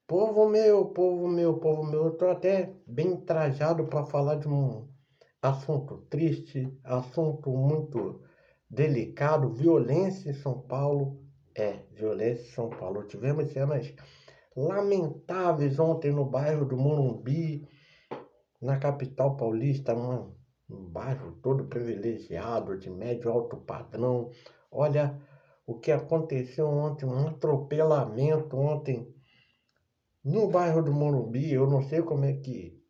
Povo meu, povo meu, eu tô até bem trajado para falar de um assunto triste, assunto muito delicado, violência em São Paulo. Violência em São Paulo. Tivemos cenas lamentáveis ontem no bairro do Morumbi, na capital paulista, um bairro todo privilegiado, de médio alto padrão. Olha o que aconteceu ontem, um atropelamento ontem no bairro do Morumbi. Eu não sei como é que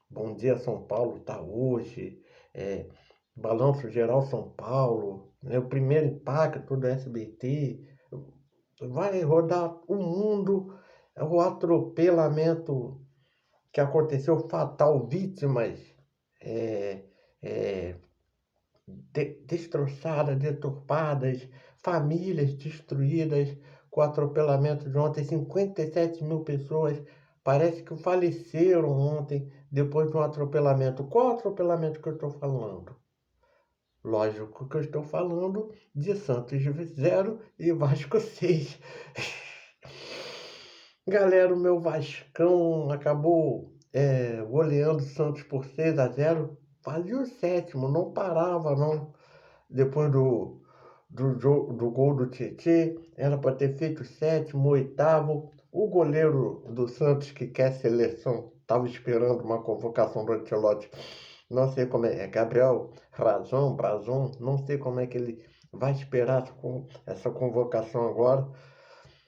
Bom Dia São Paulo está hoje, é, Balanço Geral São Paulo, né, o primeiro impacto do SBT, vai rodar o mundo, o atropelamento que aconteceu fatal, vítimas é, é, destroçadas, deturpadas, famílias destruídas com o atropelamento de ontem, 57 mil pessoas parece que faleceram ontem depois de um atropelamento. Qual atropelamento que eu estou falando? Lógico que eu estou falando de Santos 0 e Vasco 6. Galera, o meu Vascão acabou goleando o Santos por 6-0. Fazia o sétimo, não parava não. Depois do gol do Tietê, era para ter feito o sétimo, o oitavo. O goleiro do Santos, que quer seleção, estava esperando uma convocação do Ancelotti. Não sei como é Gabriel Brazon, não sei como é que ele vai esperar essa convocação agora.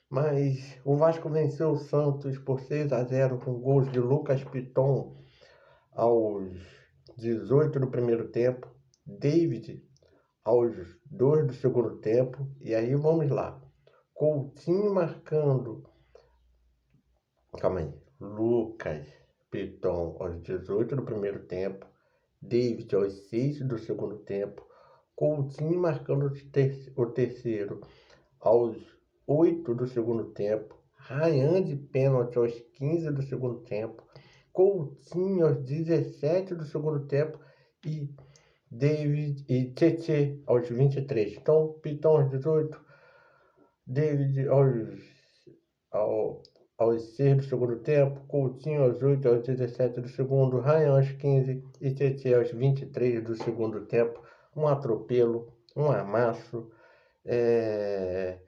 Mas o Vasco venceu o Santos por 6-0 com gols de Lucas Piton aos 18 do primeiro tempo, David aos 2 do segundo tempo. E aí vamos lá. Coutinho marcando. Calma aí. Lucas Piton aos 18 do primeiro tempo, David aos 6 do segundo tempo, Coutinho marcando o terceiro aos 8 do segundo tempo, Ryan de pênalti aos 15 do segundo tempo, Coutinho aos 17 do segundo tempo e David e Tietê aos 23. Então, Piton aos 18, David ao, aos 6 do segundo tempo, Coutinho aos 8, aos 17 do segundo, Ryan aos 15 e Tietê aos 23 do segundo tempo. Um atropelo, um amasso. É...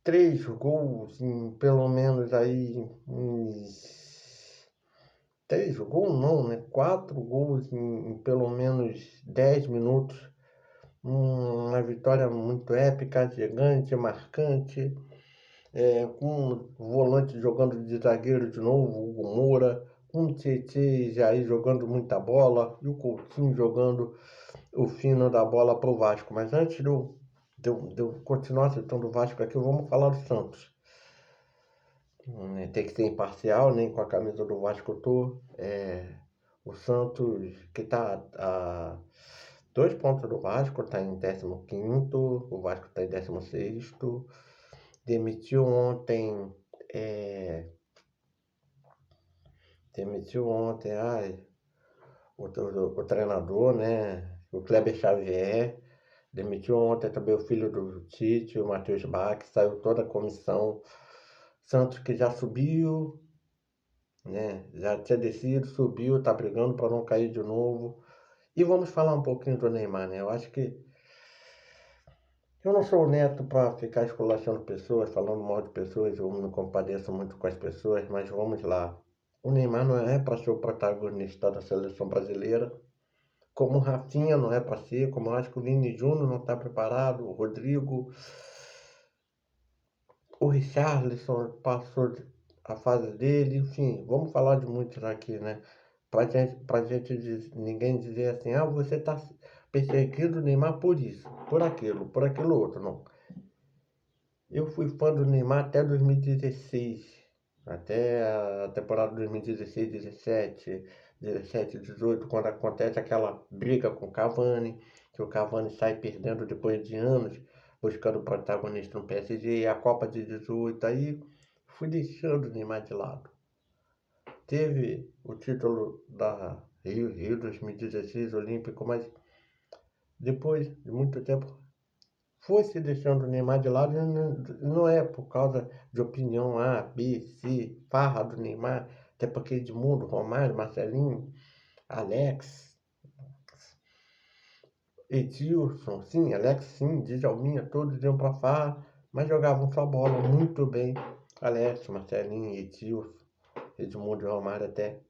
3 gols em pelo menos aí uns 3 gols não, né? 4 gols em pelo menos 10 minutos. Uma vitória muito épica, gigante, marcante, com o volante jogando de zagueiro de novo, o Hugo Moura, com o Tietê e Jair jogando muita bola, e o Coutinho jogando o fino da bola para o Vasco. Mas antes de eu continuar citando o Vasco aqui, vamos falar do Santos. Tem que ser imparcial, nem com a camisa do Vasco eu tô. O Santos, que está a 2 pontos do Vasco, está em 15º, o Vasco está em 16º. Demitiu ontem, é, o treinador, né? O Kleber Xavier. Demitiu ontem também o filho do Tite, o Matheus Bach, saiu toda a comissão. Santos que já subiu, né? Já tinha descido, subiu, tá brigando para não cair de novo. E vamos falar um pouquinho do Neymar, né? Eu acho que eu não sou neto para ficar esculachando pessoas, falando mal de pessoas, eu me compadeço muito com as pessoas, mas vamos lá. O Neymar não é para ser o protagonista da seleção brasileira, como o Rafinha não é para ser, como eu acho que o Vini Júnior não está preparado, o Rodrigo, o Richarlison passou a fase dele, enfim, vamos falar de muitos aqui, né? Ninguém dizer assim, você está perseguindo o Neymar por isso, por aquilo outro, não. Eu fui fã do Neymar até 2016, até a temporada 2016, 17, 18, quando acontece aquela briga com o Cavani, que o Cavani sai perdendo depois de anos, buscando protagonista no PSG, e a Copa de 18, aí fui deixando o Neymar de lado. Teve o título da Rio 2016 Olímpico, mas depois de muito tempo fosse deixando o Neymar de lado, não é por causa de opinião A, B, C, farra do Neymar, até porque Edmundo, Romário, Marcelinho, Alex, Edilson, sim, Alex, sim, Djalminha, todos iam pra farra, mas jogavam sua bola muito bem. Alex, Marcelinho, Edilson, Edmundo e Romário até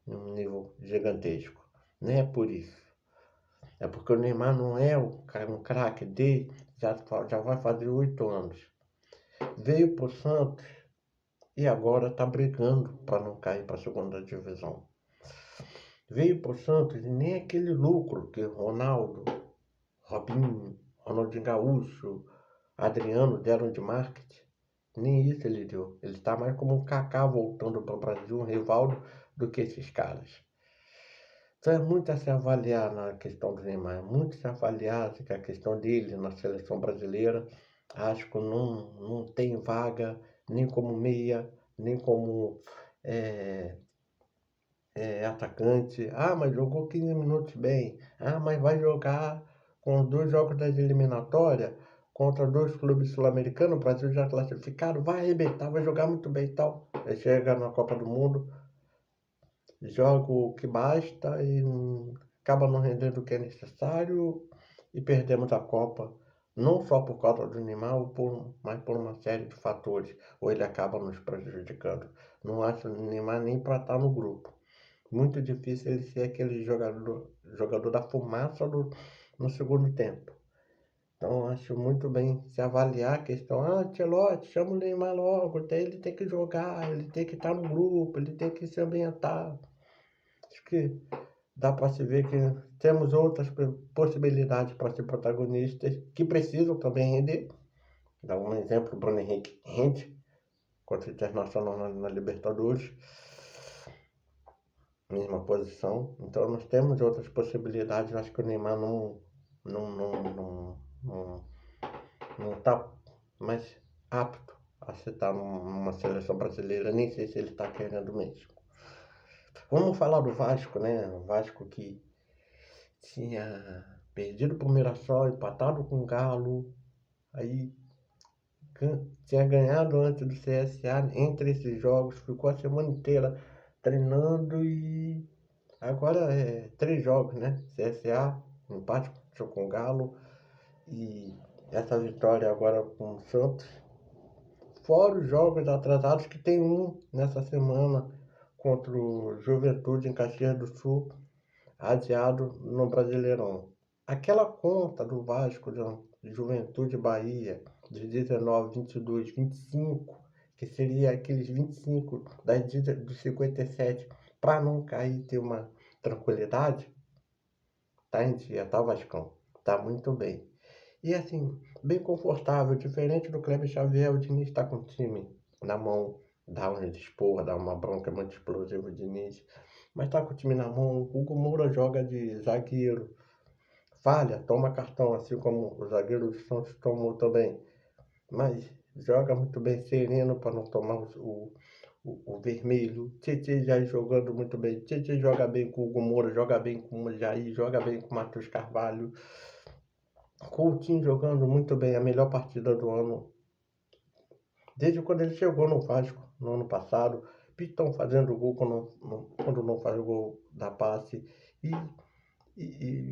num nível gigantesco. Não é por isso. É porque o Neymar não é um craque dele, já vai fazer 8 anos. Veio pro Santos e agora tá brigando para não cair para a segunda divisão. Veio pro Santos e nem aquele lucro que Ronaldo, Robinho, Ronaldinho Gaúcho, Adriano deram de marketing. Nem isso ele deu. Ele está mais como um Kaká voltando para o Brasil, um Rivaldo, do que esses caras. Então é muito a se avaliar na questão do Neymar, muito se avaliar que a questão dele na seleção brasileira. Acho que não tem vaga nem como meia, nem como atacante. Ah, mas jogou 15 minutos bem. Ah, mas vai jogar com os 2 jogos das eliminatórias contra 2 clubes sul-americanos, o Brasil já classificado, vai arrebentar, vai jogar muito bem e tal. Aí chega na Copa do Mundo, joga o que basta e acaba não rendendo o que é necessário e perdemos a Copa. Não só por causa do Neymar, mas por uma série de fatores. Ou ele acaba nos prejudicando. Não acho o Neymar nem para estar no grupo. Muito difícil ele ser aquele jogador da fumaça no segundo tempo. Então acho muito bem se avaliar a questão. Ah, Ancelotti, chama o Neymar logo, ele tem que jogar, ele tem que estar no grupo, ele tem que se ambientar. Acho que dá para se ver que temos outras possibilidades para ser protagonistas que precisam também render. Dá um exemplo, o Bruno Henrique rende contra o Internacional na Libertadores, mesma posição. Então nós temos outras possibilidades. Acho que o Neymar não está mais apto a estar numa seleção brasileira. Nem sei se ele está querendo mesmo. Vamos falar do Vasco, né? O Vasco que tinha perdido para o Mirassol, empatado com o Galo, aí tinha ganhado antes do CSA entre esses jogos, ficou a semana inteira treinando e agora é 3 jogos, né? CSA, empate com o Galo e essa vitória agora com o Santos. Fora os jogos atrasados que tem um nessa semana contra o Juventude em Caxias do Sul, adiado no Brasileirão. Aquela conta do Vasco, de Juventude Bahia, de 19, 22, 25, que seria aqueles 25 dos 57, para não cair ter uma tranquilidade, tá em dia, tá Vascão? Tá muito bem. E assim, bem confortável, diferente do Kleber Xavier, o Diniz está com o time na mão, dá um esporra, dá uma bronca muito explosiva o Diniz, mas tá com o time na mão. O Hugo Moura joga de zagueiro, falha, toma cartão, assim como o zagueiro do Santos tomou também, mas joga muito bem sereno para não tomar o vermelho. Tietchan já jogando muito bem. Tietchan joga bem com o Hugo Moura, joga bem com o Jair, joga bem com o Matheus Carvalho. Coutinho jogando muito bem, a melhor partida do ano, desde quando ele chegou no Vasco, no ano passado. Pitão fazendo gol quando não faz o gol da passe. E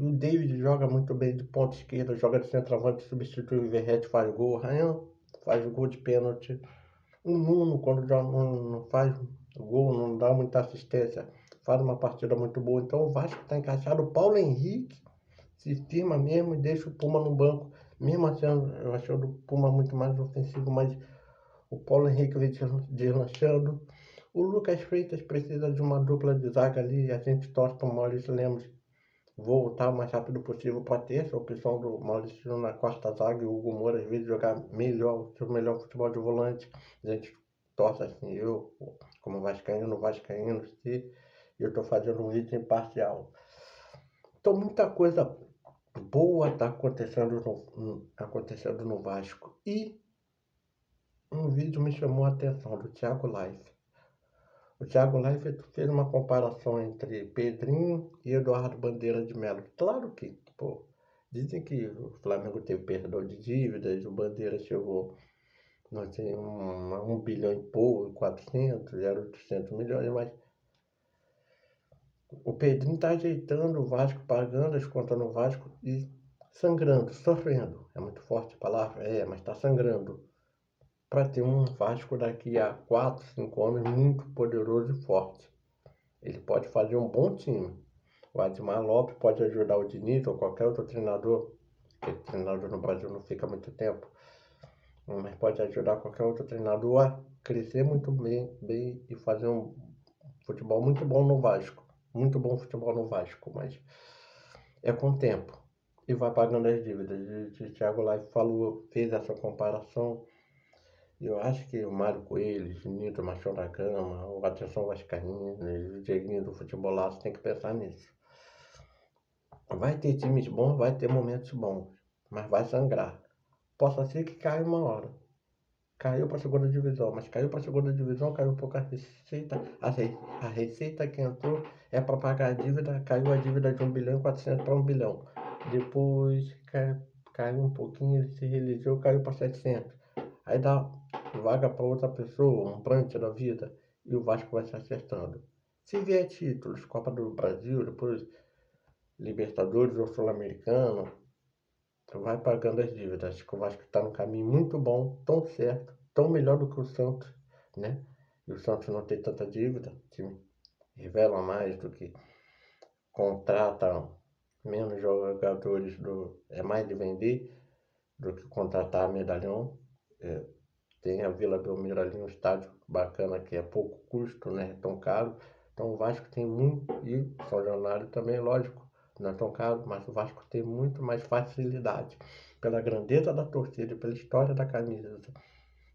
o David joga muito bem de ponta esquerda, joga de centroavante, substitui o Verratti, faz gol. Ryan faz gol de pênalti. O Nuno, quando já não faz gol, não dá muita assistência, faz uma partida muito boa. Então o Vasco está encaixado. O Paulo Henrique se firma mesmo e deixa o Puma no banco. Mesmo assim, eu achando o Puma muito mais ofensivo, mas o Paulo Henrique vem deslanchando. O Lucas Freitas precisa de uma dupla de zaga ali. A gente torce para o Maurício Lemos voltar o mais rápido possível para ter essa opção do Maurício na quarta zaga e o Hugo Moura às vezes jogar melhor, o seu melhor futebol de volante. A gente torce assim, eu, como vascaíno, se eu estou fazendo um vídeo imparcial. Então muita coisa boa está acontecendo no Vasco. E um vídeo me chamou a atenção do Thiago Life. O Thiago Life fez uma comparação entre Pedrinho e Eduardo Bandeira de Melo. Claro que, pô, Dizem que o Flamengo teve perdão de dívidas, o Bandeira chegou, nós temos 1 bilhão e pouco, 400, 800 milhões, mas o Pedrinho está ajeitando o Vasco, pagando as contas no Vasco e sangrando, sofrendo. É muito forte a palavra, mas está sangrando. Para ter um Vasco daqui a 4, 5 anos muito poderoso e forte. Ele pode fazer um bom time. O Admar Lopes pode ajudar o Diniz ou qualquer outro treinador, porque treinador no Brasil não fica muito tempo, mas pode ajudar qualquer outro treinador a crescer muito bem e fazer um futebol muito bom no Vasco. Muito bom futebol no Vasco, mas é com o tempo. E vai pagando as dívidas. O Thiago Live fez essa comparação. Eu acho que o Mário Coelho, o Nito Machão da Gama, o Atenção Vascaína, o Dieguinho do Futebolaço tem que pensar nisso. Vai ter times bons, vai ter momentos bons, mas vai sangrar. Possa ser que caia uma hora. Caiu para a segunda divisão, mas caiu para a segunda divisão, caiu pouca receita. A receita que entrou é para pagar a dívida, caiu a dívida de 1 bilhão e 400 para 1 bilhão. Depois caiu um pouquinho, ele se reelegeu, caiu para 700. Aí dá vaga para outra pessoa, um Brant da vida, e o Vasco vai se acertando. Se vier títulos, Copa do Brasil, depois Libertadores ou Sul-Americano, vai pagando as dívidas. Acho que o Vasco está num caminho muito bom, tão certo, tão melhor do que o Santos, né? E o Santos não tem tanta dívida, o time revela mais do que contrata menos jogadores, é mais de vender do que contratar medalhão. Tem a Vila Belmiro ali, um estádio bacana que é pouco custo, né? É tão caro. Então o Vasco tem muito, e São Januário também, lógico, não é tão caro, mas o Vasco tem muito mais facilidade pela grandeza da torcida e pela história da camisa,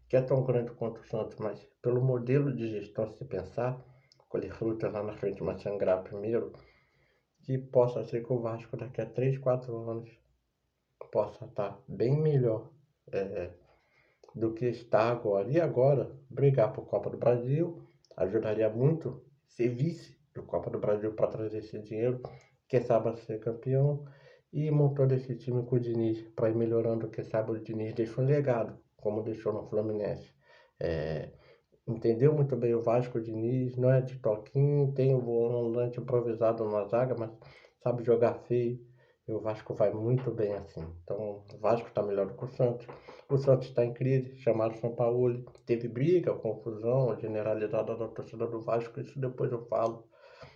que é tão grande quanto o Santos, mas pelo modelo de gestão, se pensar, colher frutas lá na frente, mas sangrar primeiro, que possa ser que o Vasco daqui a 3, 4 anos possa estar bem melhor do que está agora. E agora, brigar por Copa do Brasil ajudaria muito ser vice do Copa do Brasil para trazer esse dinheiro, quem sabe ser campeão, e montando esse time com o Diniz para ir melhorando, quem sabe o Diniz deixa um legado, como deixou no Fluminense. Entendeu muito bem o Vasco, o Diniz, não é de toquinho, tem um volante improvisado na zaga, mas sabe jogar feio. E o Vasco vai muito bem assim. Então, o Vasco está melhor do que o Santos. O Santos está em crise, chamaram o São Paulo. Teve briga, confusão generalizada da torcida do Vasco, isso depois eu falo.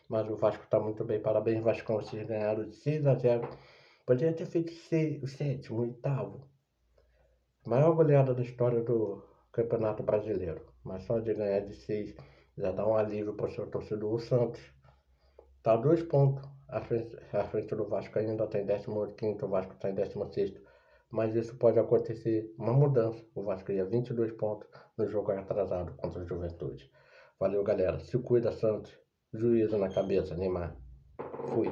Mas o Vasco está muito bem, parabéns, Vascão, vocês ganharam de 6-0. Poderia ter feito o sétimo, o oitavo. Maior goleada da história do Campeonato Brasileiro. Mas só de ganhar de 6 já dá um alívio para o seu torcedor. O Santos está 2 pontos à frente do Vasco, ainda está em 15º, o Vasco está em 16º. Mas isso pode acontecer, uma mudança. O Vasco ia 22 pontos no jogo atrasado contra o Juventude. Valeu, galera. Se cuida, Santos. Juízo na cabeça, Neymar. Fui.